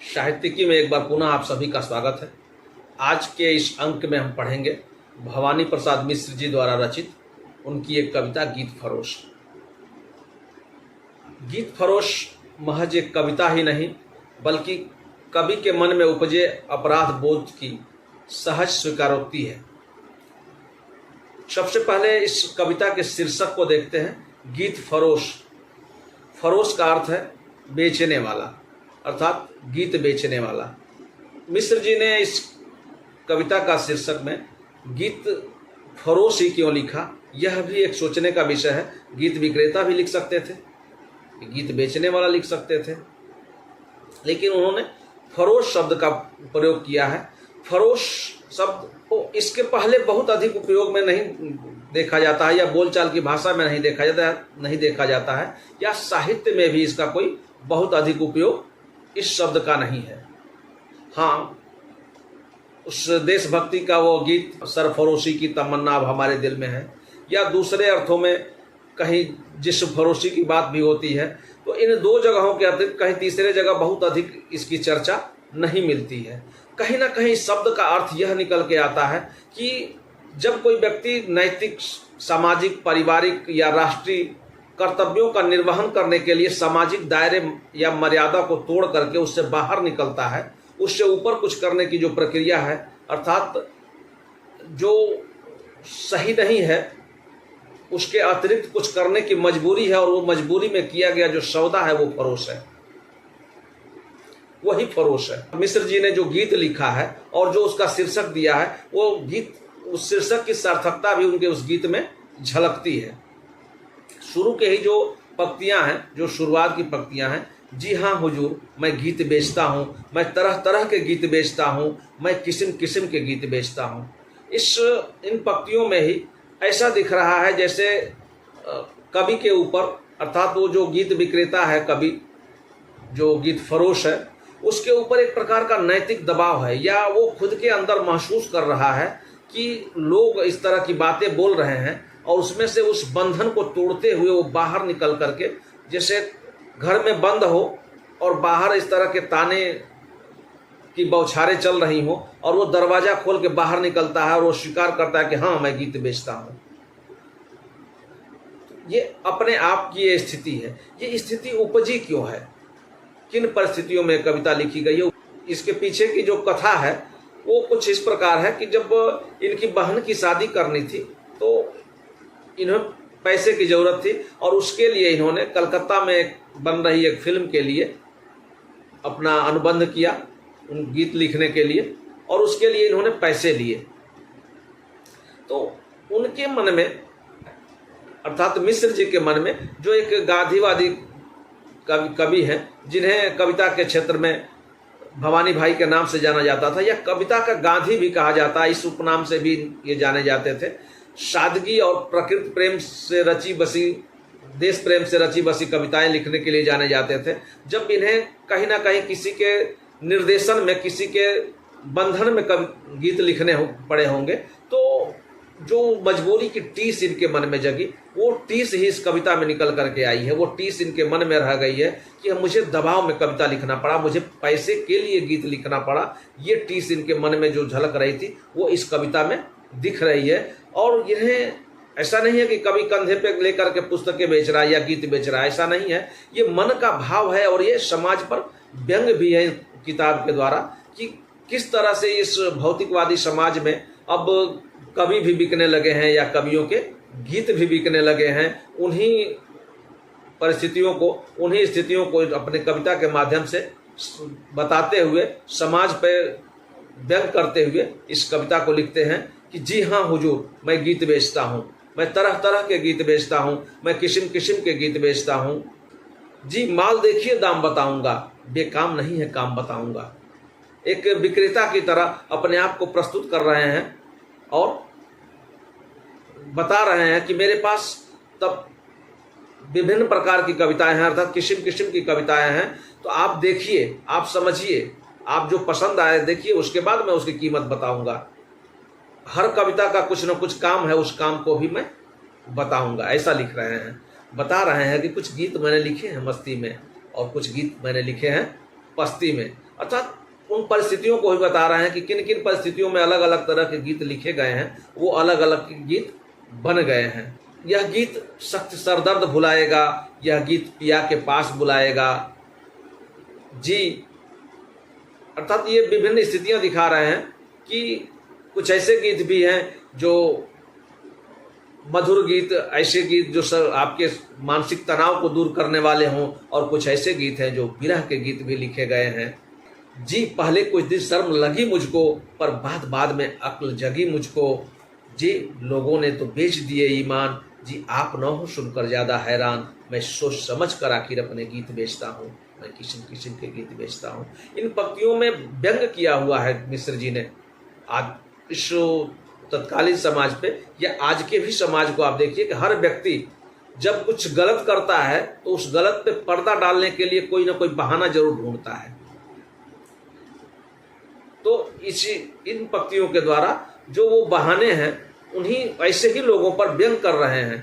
साहित्यिकी में एक बार पुनः आप सभी का स्वागत है। आज के इस अंक में हम पढ़ेंगे भवानी प्रसाद मिश्र जी द्वारा रचित उनकी एक कविता गीत फरोश। गीत फरोश महज एक कविता ही नहीं बल्कि कवि के मन में उपजे अपराध बोध की सहज स्वीकारोक्ति है। सबसे पहले इस कविता के शीर्षक को देखते हैं। गीत फरोश। फरोश का अर्थ है बेचने वाला, अर्थात गीत बेचने वाला। मिश्र जी ने इस कविता का शीर्षक में गीत फरोश ही क्यों लिखा, यह भी एक सोचने का विषय है। गीत विक्रेता भी लिख सकते थे, गीत बेचने वाला लिख सकते थे, लेकिन उन्होंने फरोश शब्द का प्रयोग किया है। फरोश शब्द को इसके पहले बहुत अधिक उपयोग में नहीं देखा जाता है, या बोलचाल की भाषा में नहीं देखा जाता है, या साहित्य में भी इसका कोई बहुत अधिक उपयोग इस शब्द का नहीं है। हाँ, उस देशभक्ति का वो गीत सरफरोशी की तमन्ना अब हमारे दिल में है, या दूसरे अर्थों में कहीं जिस्म फरोशी की बात भी होती है। तो इन दो जगहों के अतिरिक्त कहीं तीसरे जगह बहुत अधिक इसकी चर्चा नहीं मिलती है। कहीं ना कहीं शब्द का अर्थ यह निकल के आता है कि जब कोई व्यक्ति नैतिक, सामाजिक, पारिवारिक या राष्ट्रीय कर्तव्यों का निर्वहन करने के लिए सामाजिक दायरे या मर्यादा को तोड़ करके उससे बाहर निकलता है, उससे ऊपर कुछ करने की जो प्रक्रिया है, अर्थात जो सही नहीं है उसके अतिरिक्त कुछ करने की मजबूरी है, और वो मजबूरी में किया गया जो सौदा है वो फरोश है, वही फरोश है। मिश्र जी ने जो गीत लिखा है और जो उसका शीर्षक दिया है, वो गीत, उस शीर्षक की सार्थकता भी उनके उस गीत में झलकती है। शुरू के ही जो पंक्तियां हैं, जो शुरुआत की पंक्तियां हैं, जी हाँ हुजूर मैं गीत बेचता हूँ, मैं तरह तरह के गीत बेचता हूँ, मैं किस्म किस्म के गीत बेचता हूँ। इन पंक्तियों में ही ऐसा दिख रहा है जैसे कवि के ऊपर, अर्थात वो जो गीत विक्रेता है, कवि जो गीत फरोश है, उसके ऊपर एक प्रकार का नैतिक दबाव है, या वो खुद के अंदर महसूस कर रहा है कि लोग इस तरह की बातें बोल रहे हैं, और उसमें से उस बंधन को तोड़ते हुए वो बाहर निकल करके, जैसे घर में बंद हो और बाहर इस तरह के ताने की बौछारें चल रही हो, और वो दरवाजा खोल के बाहर निकलता है और वो स्वीकार करता है कि हाँ मैं गीत बेचता हूँ। ये अपने आप की ये स्थिति है। ये स्थिति उपजी क्यों है, किन परिस्थितियों में कविता लिखी गई है, इसके पीछे की जो कथा है वो कुछ इस प्रकार है कि जब इनकी बहन की शादी करनी थी तो इन्हें पैसे की जरूरत थी, और उसके लिए इन्होंने कलकत्ता में बन रही एक फिल्म के लिए अपना अनुबंध किया, उन गीत लिखने के लिए, और उसके लिए इन्होंने पैसे लिए। तो उनके मन में, अर्थात मिश्र जी के मन में, जो एक गांधीवादी कवि हैं, जिन्हें कविता के क्षेत्र में भवानी भाई के नाम से जाना जाता था, या कविता का गांधी भी कहा जाता है, इस उपनाम से भी ये जाने जाते थे। सादगी और प्रकृति प्रेम से रची बसी, देश प्रेम से रची बसी कविताएं लिखने के लिए जाने जाते थे। जब इन्हें कहीं ना कहीं किसी के निर्देशन में, किसी के बंधन में गीत लिखने पड़े होंगे, तो जो मजबूरी की टीस इनके मन में जगी, वो टीस ही इस कविता में निकल करके आई है। वो टीस इनके मन में रह गई है कि मुझे दबाव में कविता लिखना पड़ा, मुझे पैसे के लिए गीत लिखना पड़ा। ये टीस इनके मन में जो झलक रही थी वो इस कविता में दिख रही है। और इन्हें ऐसा नहीं है कि कवि कंधे पे लेकर के पुस्तकें बेच रहा है या गीत बेच रहा है, ऐसा नहीं है। ये मन का भाव है, और ये समाज पर व्यंग भी है किताब के द्वारा कि किस तरह से इस भौतिकवादी समाज में अब कवि भी बिकने लगे हैं, या कवियों के गीत भी बिकने लगे हैं। उन्हीं परिस्थितियों को, उन्हीं स्थितियों को अपने कविता के माध्यम से बताते हुए, समाज पर व्यंग करते हुए इस कविता को लिखते हैं कि जी हाँ हुजूर मैं गीत बेचता हूँ, मैं तरह तरह के गीत बेचता हूँ, मैं किस्म किस्म के गीत बेचता हूँ। जी माल देखिए दाम बताऊंगा, बेकाम नहीं है काम बताऊंगा। एक विक्रेता की तरह अपने आप को प्रस्तुत कर रहे हैं और बता रहे हैं कि मेरे पास तब विभिन्न प्रकार की कविताएं हैं, अर्थात किस्म किस्म की कविताएं हैं। तो आप देखिए, आप समझिए, आप जो पसंद आए देखिए, उसके बाद मैं उसकी कीमत बताऊंगा। हर कविता का कुछ न कुछ काम है, उस काम को भी मैं बताऊंगा। ऐसा लिख रहे हैं, बता रहे हैं कि कुछ गीत मैंने लिखे हैं मस्ती में, और कुछ गीत मैंने लिखे हैं पस्ती में। अर्थात उन परिस्थितियों को भी बता रहे हैं कि किन किन परिस्थितियों में अलग अलग तरह के गीत लिखे गए हैं, वो अलग अलग गीत बन गए हैं। यह गीत सख्त सरदर्द भुलाएगा, यह गीत पिया के पास बुलाएगा जी। अर्थात ये विभिन्न स्थितियां दिखा रहे हैं कि कुछ ऐसे गीत भी हैं जो मधुर गीत, ऐसे गीत जो आपके मानसिक तनाव को दूर करने वाले हों, और कुछ ऐसे गीत हैं जो विरह के गीत भी लिखे गए हैं जी। पहले कुछ दिन शर्म लगी मुझको, पर बाद बाद में अक्ल जगी मुझको जी। लोगों ने तो बेच दिए ईमान जी, आप न हो सुनकर ज़्यादा हैरान। मैं सोच समझ कर आखिर अपने गीत बेचता हूँ, मैं किस्म किस्म के गीत बेचता हूँ। इन पंक्तियों में व्यंग किया हुआ है मिश्र जी ने आज इस तत्कालीन समाज पे, या आज के भी समाज को आप देखिए कि हर व्यक्ति जब कुछ गलत करता है तो उस गलत पे पर्दा डालने के लिए कोई ना कोई बहाना जरूर ढूंढता है। तो इन पंक्तियों के द्वारा जो वो बहाने हैं, उन्हीं ऐसे ही लोगों पर व्यंग कर रहे हैं।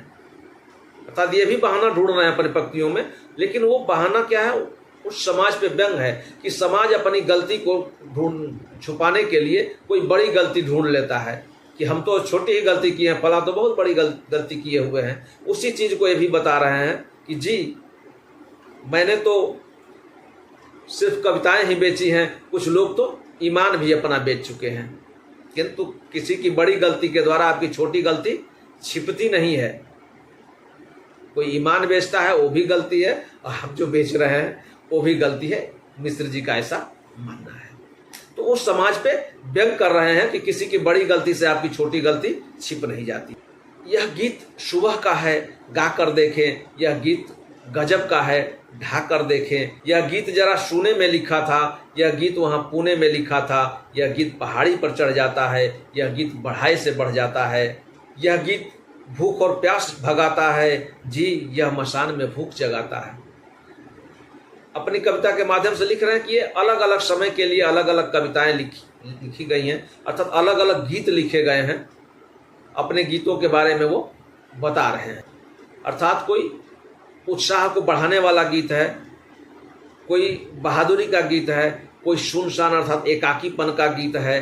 अर्थात ये भी बहाना ढूंढ रहे हैं अपनी पंक्तियों में, लेकिन वो बहाना क्या है, उस समाज पे व्यंग है कि समाज अपनी गलती को छुपाने के लिए कोई बड़ी गलती ढूंढ लेता है कि हम तो छोटी ही गलती किए हैं, फला तो बहुत बड़ी गलती किए हुए हैं। उसी चीज को ये भी बता रहे हैं कि जी मैंने तो सिर्फ कविताएं ही बेची हैं, कुछ लोग तो ईमान भी अपना बेच चुके हैं। किंतु किसी की बड़ी गलती के द्वारा आपकी छोटी गलती छिपती नहीं है। कोई ईमान बेचता है वो भी गलती है, और हम जो बेच रहे हैं वो भी गलती है। मिश्र जी का ऐसा मानना है। तो उस समाज पे व्यंग कर रहे हैं कि किसी की बड़ी गलती से आपकी छोटी गलती छिप नहीं जाती। यह गीत सुबह का है, गा कर देखें, यह गीत गजब का है, ढा कर देखें। यह गीत जरा शूने में लिखा था, यह गीत वहाँ पुणे में लिखा था। यह गीत पहाड़ी पर चढ़ जाता है, यह गीत बढ़ाई से बढ़ जाता है। यह गीत भूख और प्यास भगाता है जी, यह मसान में भूख जगाता है। अपनी कविता के माध्यम से लिख रहे हैं कि ये अलग अलग समय के लिए अलग अलग कविताएं लिखी गई हैं, अर्थात अलग अलग गीत लिखे गए हैं। अपने गीतों के बारे में वो बता रहे हैं। अर्थात कोई उत्साह को बढ़ाने वाला गीत है, कोई बहादुरी का गीत है, कोई सुनसान अर्थात एकाकीपन का गीत है,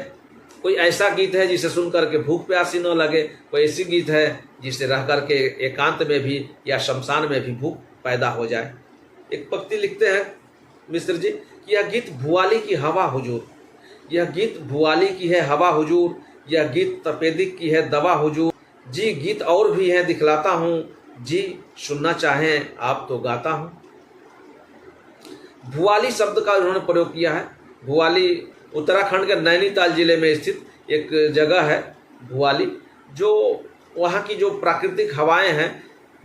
कोई ऐसा गीत है जिसे सुन करके भूख प्यासी न लगे, कोई ऐसी गीत है जिसे रह करके एकांत में भी या शमशान में भी भूख पैदा हो जाए। एक पंक्ति लिखते हैं मिश्र जी कि यह गीत भुआली की हवा हुजूर, यह गीत भुआली की है हवा हुजूर, यह गीत तपेदिक की है दवा हुजूर जी। गीत और भी हैं दिखलाता हूँ जी, सुनना चाहें आप तो गाता हूँ। भुआली शब्द का उन्होंने प्रयोग किया है। भुआली उत्तराखंड के नैनीताल जिले में स्थित एक जगह है भुआली, जो वहाँ की जो प्राकृतिक हवाएं हैं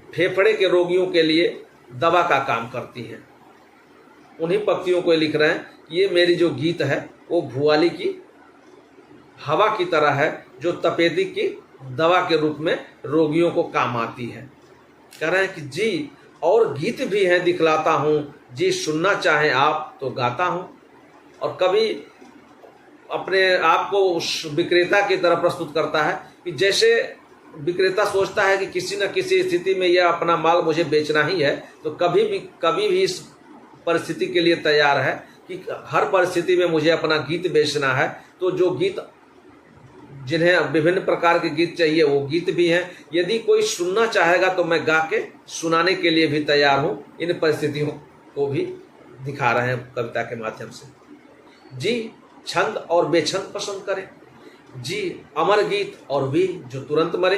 फेफड़े के रोगियों के लिए दवा का काम करती हैं। उन्हीं पंक्तियों को लिख रहे हैं कि ये मेरी जो गीत है वो भुआली की हवा की तरह है, जो तपेदिक की दवा के रूप में रोगियों को काम आती है। कह रहे हैं कि जी और गीत भी हैं दिखलाता हूँ जी, सुनना चाहें आप तो गाता हूँ। और कभी अपने आप को उस विक्रेता की तरह प्रस्तुत करता है कि जैसे विक्रेता सोचता है कि किसी न किसी स्थिति में यह अपना माल मुझे बेचना ही है, तो कभी भी इस परिस्थिति के लिए तैयार है कि हर परिस्थिति में मुझे अपना गीत बेचना है। तो जो गीत जिन्हें विभिन्न प्रकार के गीत चाहिए वो गीत भी हैं। यदि कोई सुनना चाहेगा तो मैं गा के सुनाने के लिए भी तैयार हूँ। इन परिस्थितियों को भी दिखा रहे हैं कविता के माध्यम से जी। छंद और बेछंद पसंद करें जी, अमर गीत और वे जो तुरंत मरे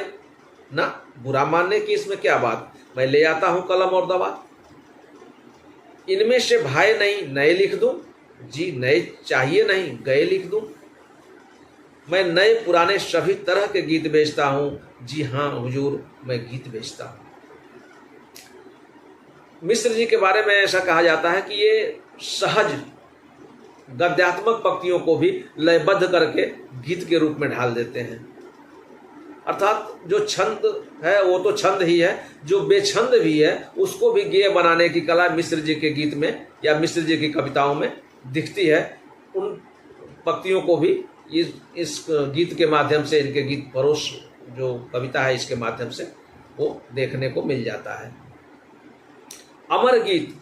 ना, बुरा मानने की इसमें क्या बात, मैं ले आता हूं कलम और दवा। इनमें से भाई नहीं नए लिख दूं जी, नए चाहिए नहीं गए लिख दूं। मैं नए पुराने सभी तरह के गीत बेचता हूं जी, हाँ हुजूर मैं गीत बेचता हूं। मिश्र जी के बारे में ऐसा कहा जाता है कि ये सहज गद्यात्मक पंक्तियों को भी लयबद्ध करके गीत के रूप में ढाल देते हैं। अर्थात जो छंद है वो तो छंद ही है, जो बेछंद भी है उसको भी गेय बनाने की कला मिश्र जी के गीत में या मिश्र जी की कविताओं में दिखती है। उन पंक्तियों को भी इस गीत के माध्यम से, इनके गीत परोस जो कविता है इसके माध्यम से वो देखने को मिल जाता है। अमर गीत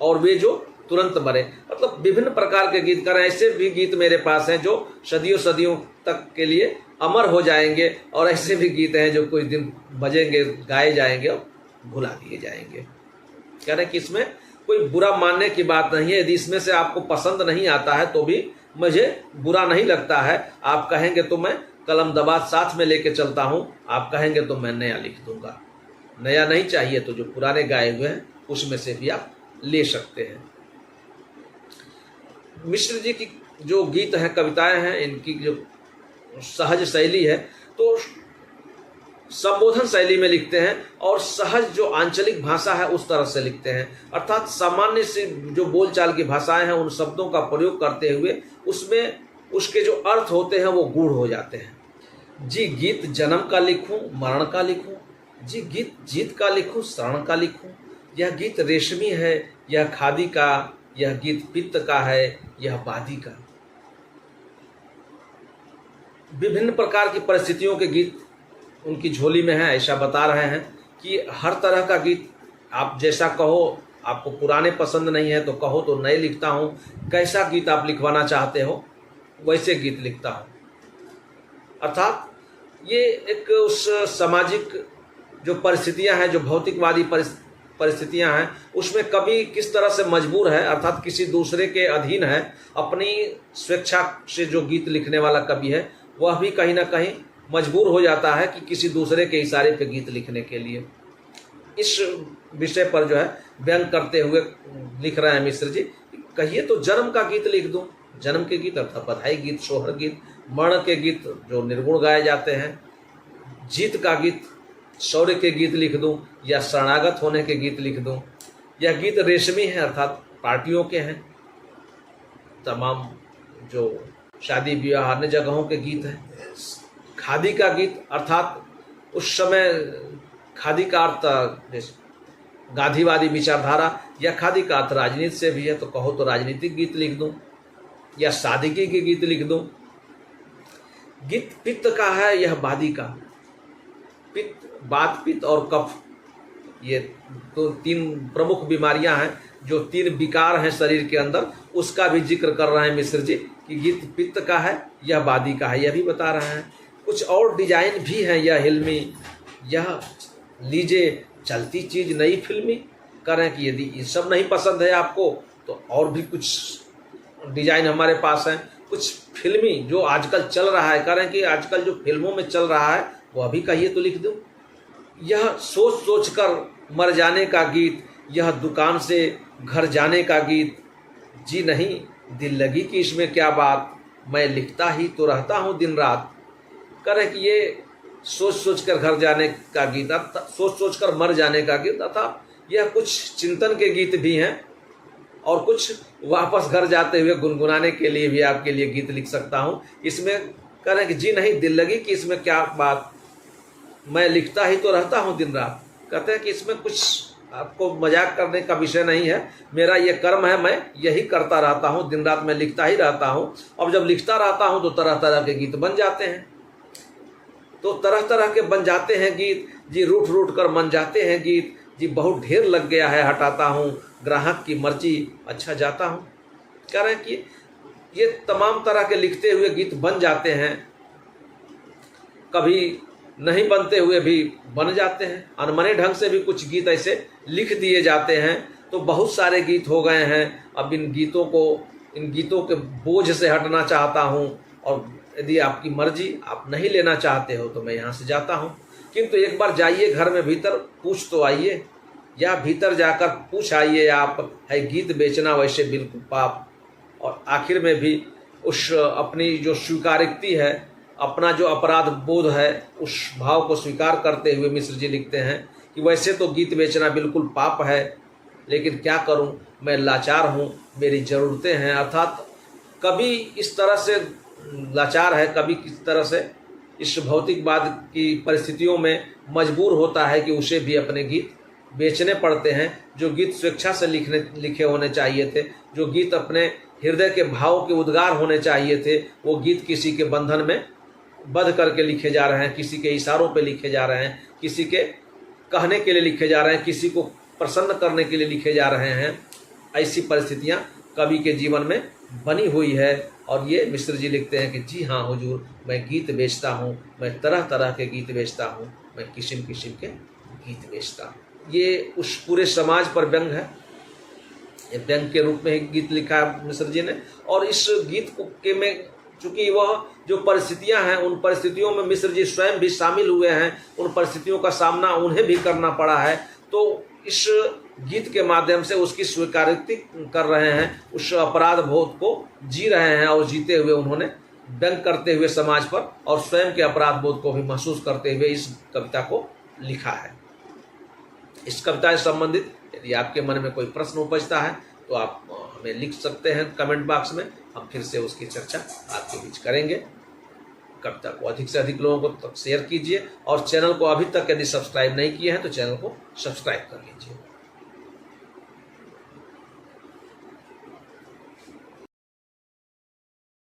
और वे जो तुरंत मरे। मतलब विभिन्न प्रकार के गीतकार हैं। ऐसे भी गीत मेरे पास हैं जो सदियों सदियों तक के लिए अमर हो जाएंगे, और ऐसे भी गीत हैं जो कुछ दिन बजेंगे, गाए जाएंगे और भुला दिए जाएंगे। कह रहे कि इसमें कोई बुरा मानने की बात नहीं है। यदि इसमें से आपको पसंद नहीं आता है तो भी मुझे बुरा नहीं लगता है। आप कहेंगे तो मैं कलम दबात साथ में लेके चलता हूं, आप कहेंगे तो मैं नया लिख दूंगा। नया नहीं चाहिए तो जो पुराने गाए हुए हैं उसमें से भी आप ले सकते हैं। मिश्र जी की जो गीत हैं, कविताएं हैं, इनकी जो सहज शैली है तो संबोधन शैली में लिखते हैं, और सहज जो आंचलिक भाषा है उस तरह से लिखते हैं। अर्थात सामान्य से जो बोलचाल की भाषाएं हैं उन शब्दों का प्रयोग करते हुए उसमें उसके जो अर्थ होते हैं वो गूढ़ हो जाते हैं। जी गीत जन्म का लिखूं, मरण का लिखूं, जी गीत जीत का लिखूं, शरण का लिखूं, यह गीत रेशमी है, यह खादी का, यह गीत पित्त का है, यह बादी का। विभिन्न प्रकार की परिस्थितियों के गीत उनकी झोली में है। ऐसा बता रहे हैं कि हर तरह का गीत आप जैसा कहो, आपको पुराने पसंद नहीं है तो कहो तो नए लिखता हूँ, कैसा गीत आप लिखवाना चाहते हो वैसे गीत लिखता हूँ। अर्थात ये एक उस सामाजिक जो परिस्थितियां हैं, जो भौतिकवादी परिस्थितियां हैं, उसमें कवि किस तरह से मजबूर है, अर्थात किसी दूसरे के अधीन है। अपनी स्वेच्छा से जो गीत लिखने वाला कवि है वह भी कहीं ना कहीं मजबूर हो जाता है कि किसी दूसरे के इशारे पे गीत लिखने के लिए। इस विषय पर जो है व्यंग करते हुए लिख रहे हैं मिश्र जी। कहिए तो जन्म का गीत लिख दूं, जन्म के गीत अर्थात बधाई गीत, सोहर गीत, मरण के गीत जो निर्गुण गाए जाते हैं, जीत का गीत, शौर्य के गीत लिख दूं, या शरणागत होने के गीत लिख दूं। यह गीत रेशमी है अर्थात पार्टियों के हैं, तमाम जो शादी विवाह अन्य जगहों के गीत हैं। खादी का गीत अर्थात उस समय खादी का अर्थ गांधीवादी विचारधारा, या खादी का अर्थ राजनीति से भी है तो कहो तो राजनीतिक गीत लिख दूं, या सादगी के गीत लिख दूं। गीत पित्त का है, यह बादी का। पित्त, बात, पित्त और कफ, ये तो तीन प्रमुख बीमारियां हैं, जो तीन विकार हैं शरीर के अंदर, उसका भी जिक्र कर रहे हैं मिश्र जी कि गीत पित्त का है, यह बादी का है, यह भी बता रहे हैं। कुछ और डिजाइन भी हैं, यह हिलमी, यह लीजिए चलती चीज नई फिल्मी। करें कि यदि ये सब नहीं पसंद है आपको तो और भी कुछ डिजाइन हमारे पास हैं, कुछ फिल्मी जो आजकल चल रहा है। करें कि आजकल जो फिल्मों में चल रहा है वो अभी कहिए तो लिख दूं। यह सोच सोच कर मर जाने का गीत, यह दुकान से घर जाने का गीत, जी नहीं दिल लगी कि इसमें क्या बात, मैं लिखता ही तो रहता हूँ दिन रात। करें कि ये सोच सोच कर घर जाने का गीत, सोच सोच कर मर जाने का गीत, अर्थात यह कुछ चिंतन के गीत भी हैं, और कुछ वापस घर जाते हुए गुनगुनाने के लिए भी आपके लिए गीत लिख सकता हूँ। इसमें करें कि जी नहीं दिल लगी कि इसमें क्या बात, मैं लिखता ही तो रहता हूँ दिन रात। कहते हैं कि इसमें कुछ आपको मजाक करने का विषय नहीं है, मेरा ये कर्म है, मैं यही करता रहता हूँ, दिन रात मैं लिखता ही रहता हूँ। और जब लिखता रहता हूँ तो तरह तरह के गीत बन जाते हैं, तो तरह तरह के बन जाते हैं गीत जी, रूठ रूठ कर मन जाते हैं गीत जी, बहुत ढेर लग गया है हटाता हूँ, ग्राहक की मर्जी अच्छा जाता हूँ। कह रहे हैं कि ये तमाम तरह के लिखते हुए गीत बन जाते हैं, कभी नहीं बनते हुए भी बन जाते हैं, अनमने ढंग से भी कुछ गीत ऐसे लिख दिए जाते हैं। तो बहुत सारे गीत हो गए हैं। अब इन गीतों के बोझ से हटना चाहता हूँ, और यदि आपकी मर्जी आप नहीं लेना चाहते हो तो मैं यहाँ से जाता हूँ। किंतु एक बार जाइए घर में भीतर, पूछ तो आइए, या भीतर जाकर पूछ आइए आप, है गीत बेचना वैसे बिल्कुल पाप। और आखिर में भी उस अपनी जो स्वीकारिकती है, अपना जो अपराध बोध है, उस भाव को स्वीकार करते हुए मिश्र जी लिखते हैं कि वैसे तो गीत बेचना बिल्कुल पाप है, लेकिन क्या करूं, मैं लाचार हूं, मेरी ज़रूरतें हैं। अर्थात कभी इस तरह से लाचार है, कभी किस तरह से इस भौतिकवाद की परिस्थितियों में मजबूर होता है कि उसे भी अपने गीत बेचने पड़ते हैं। जो गीत स्वेच्छा से लिखे होने चाहिए थे, जो गीत अपने हृदय के भाव के उद्गार होने चाहिए थे, वो गीत किसी के बंधन में बंध करके लिखे जा रहे हैं, किसी के इशारों पे लिखे जा रहे हैं, किसी के कहने के लिए लिखे जा रहे हैं, किसी को प्रसन्न करने के लिए लिखे जा रहे हैं। ऐसी परिस्थितियां कवि के जीवन में बनी हुई है। और ये मिश्र जी लिखते हैं कि जी हाँ हुजूर, मैं गीत बेचता हूँ, मैं तरह तरह के गीत बेचता हूँ, मैं किस्म किस्म के गीत बेचता हूँ। ये उस पूरे समाज पर व्यंग है, ये व्यंग के रूप में एक गीत लिखा है मिश्र जी ने। और इस गीत को के में चूंकि वह जो परिस्थितियां हैं, उन परिस्थितियों में मिश्र जी स्वयं भी शामिल हुए हैं, उन परिस्थितियों का सामना उन्हें भी करना पड़ा है, तो इस गीत के माध्यम से उसकी स्वीकृति कर रहे हैं, उस अपराध बोध को जी रहे हैं, और जीते हुए उन्होंने व्यंग करते हुए समाज पर और स्वयं के अपराध बोध को भी महसूस करते हुए इस कविता को लिखा है। इस कविता से संबंधित यदि आपके मन में कोई प्रश्न उपजता है तो आप हमें लिख सकते हैं कमेंट बॉक्स में, हम फिर से उसकी चर्चा आपके बीच करेंगे। कविता को अधिक से अधिक लोगों को तक शेयर कीजिए, और चैनल को अभी तक यदि सब्सक्राइब नहीं किए हैं तो चैनल को सब्सक्राइब कर लीजिए।